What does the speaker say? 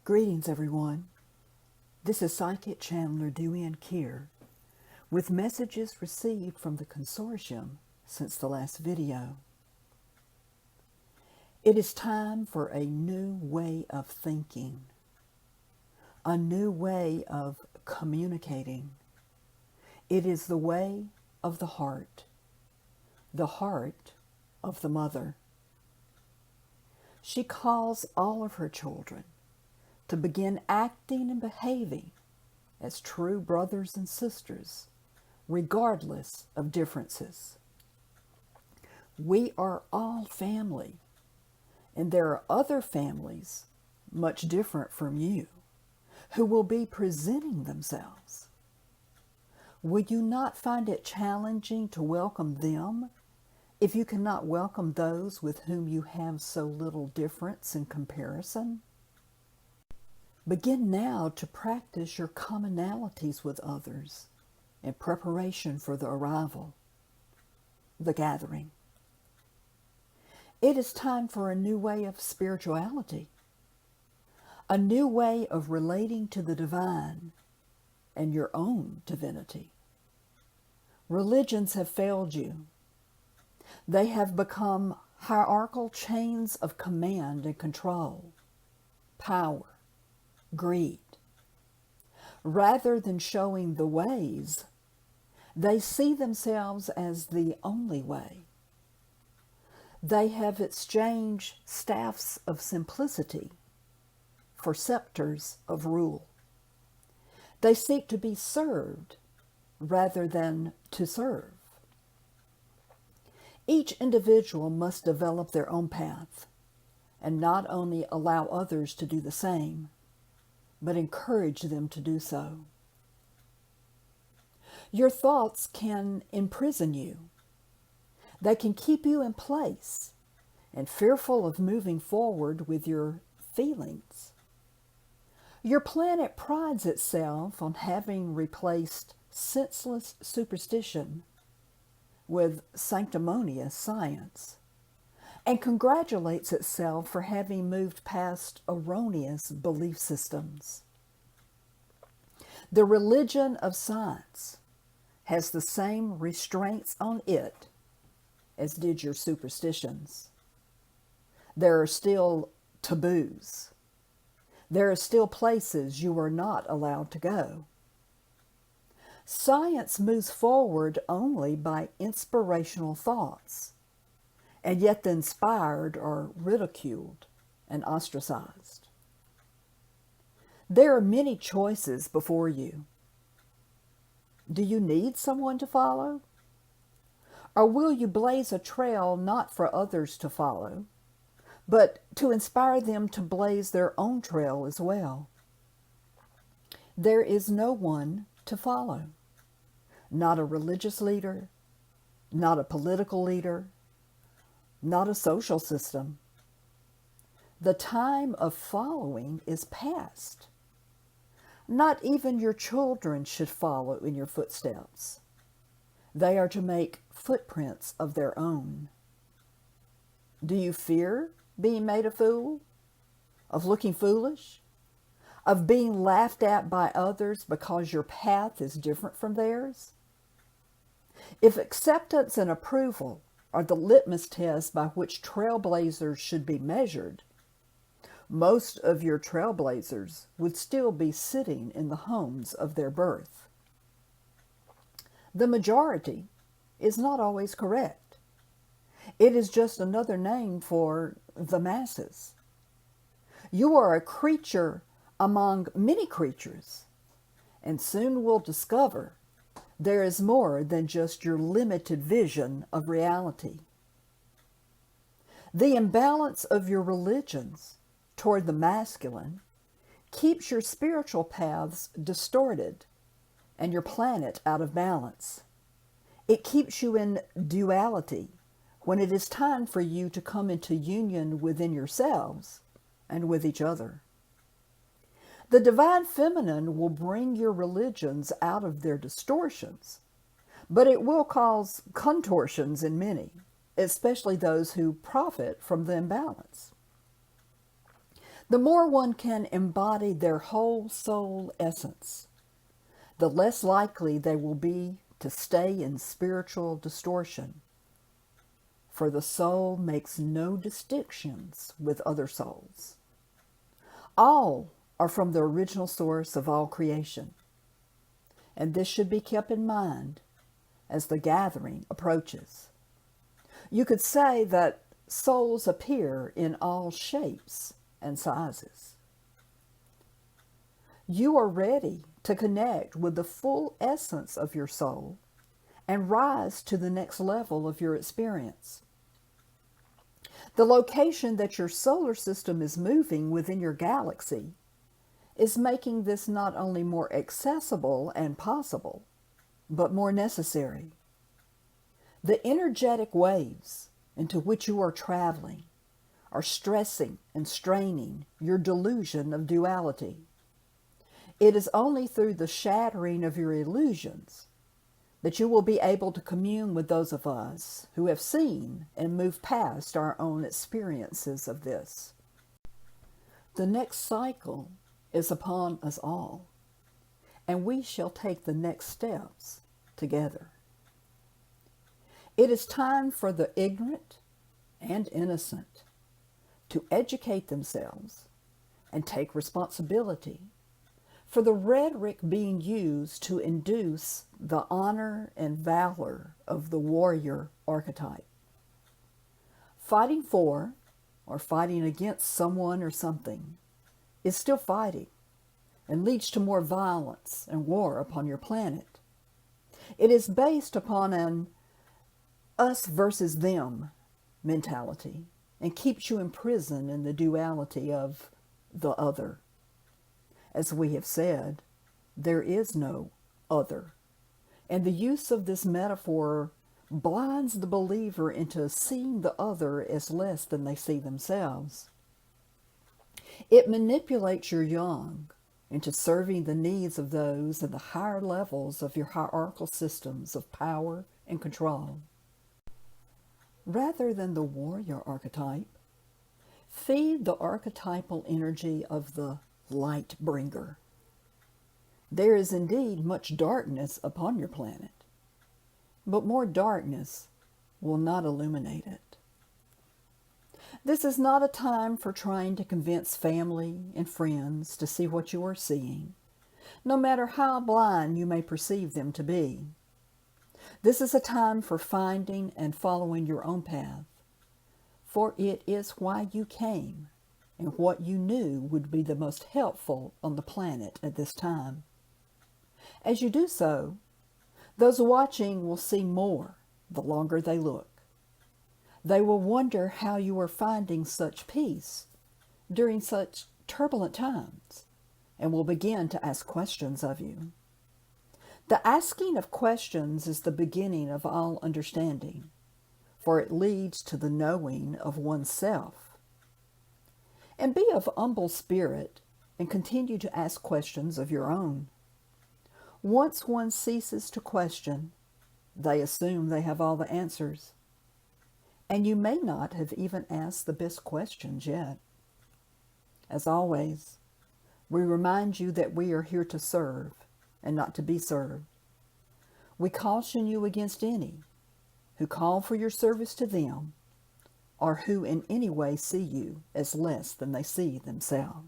Greetings, everyone. This is Psychic Channeler Duane Keir with messages received from the consortium since the last video. It is time for a new way of thinking, a new way of communicating. It is the way of the heart of the mother. She calls all of her children to begin acting and behaving as true brothers and sisters, regardless of differences. We are all family, and there are other families much different from you who will be presenting themselves. Will you not find it challenging to welcome them if you cannot welcome those with whom you have so little difference in comparison? Begin now to practice your commonalities with others in preparation for the arrival, the gathering. It is time for a new way of spirituality, a new way of relating to the divine and your own divinity. Religions have failed you. They have become hierarchical chains of command and control, power, greed. Rather than showing the ways, they see themselves as the only way. They have exchanged staffs of simplicity for scepters of rule. They seek to be served rather than to serve. Each individual must develop their own path and not only allow others to do the same, but encourage them to do so. Your thoughts can imprison you. They can keep you in place and fearful of moving forward with your feelings. Your planet prides itself on having replaced senseless superstition with sanctimonious science, and congratulates itself for having moved past erroneous belief systems. The religion of science has the same restraints on it as did your superstitions. There are still taboos. There are still places you are not allowed to go. Science moves forward only by inspirational thoughts, and yet the inspired are ridiculed and ostracized. There are many choices before you. Do you need someone to follow? Or will you blaze a trail not for others to follow, but to inspire them to blaze their own trail as well? There is no one to follow. Not a religious leader, not a political leader, not a social system. The time of following is past. Not even your children should follow in your footsteps. They are to make footprints of their own. Do you fear being made a fool? Of looking foolish? Of being laughed at by others because your path is different from theirs? If acceptance and approval are the litmus test by which trailblazers should be measured, most of your trailblazers would still be sitting in the homes of their birth. The majority is not always correct. It is just another name for the masses. You are a creature among many creatures, and soon will discover there is more than just your limited vision of reality. The imbalance of your religions toward the masculine keeps your spiritual paths distorted and your planet out of balance. It keeps you in duality when it is time for you to come into union within yourselves and with each other. The divine feminine will bring your religions out of their distortions, but it will cause contortions in many, especially those who profit from the imbalance. The more one can embody their whole soul essence, the less likely they will be to stay in spiritual distortion. For the soul makes no distinctions with other souls. All are from the original source of all creation, and this should be kept in mind as the gathering approaches. You could say that souls appear in all shapes and sizes. You are ready to connect with the full essence of your soul and rise to the next level of your experience. The location that your solar system is moving within your galaxy is making this not only more accessible and possible, but more necessary. The energetic waves into which you are traveling are stressing and straining your delusion of duality. It is only through the shattering of your illusions that you will be able to commune with those of us who have seen and moved past our own experiences of this. The next cycle is upon us all, and we shall take the next steps together. It is time for the ignorant and innocent to educate themselves and take responsibility for the rhetoric being used to induce the honor and valor of the warrior archetype. Fighting for or fighting against someone or something is still fighting and leads to more violence and war upon your planet. It is based upon an us versus them mentality and keeps you imprisoned in the duality of the other. As we have said, there is no other, and the use of this metaphor blinds the believer into seeing the other as less than they see themselves. It manipulates your young into serving the needs of those in the higher levels of your hierarchical systems of power and control. Rather than the warrior archetype, feed the archetypal energy of the light bringer. There is indeed much darkness upon your planet, but more darkness will not illuminate it. This is not a time for trying to convince family and friends to see what you are seeing, no matter how blind you may perceive them to be. This is a time for finding and following your own path, for it is why you came and what you knew would be the most helpful on the planet at this time. As you do so, those watching will see more the longer they look. They will wonder how you are finding such peace during such turbulent times and will begin to ask questions of you. The asking of questions is the beginning of all understanding, for it leads to the knowing of oneself. And be of humble spirit and continue to ask questions of your own. Once one ceases to question, they assume they have all the answers. And you may not have even asked the best questions yet. As always, we remind you that we are here to serve and not to be served. We caution you against any who call for your service to them or who in any way see you as less than they see themselves.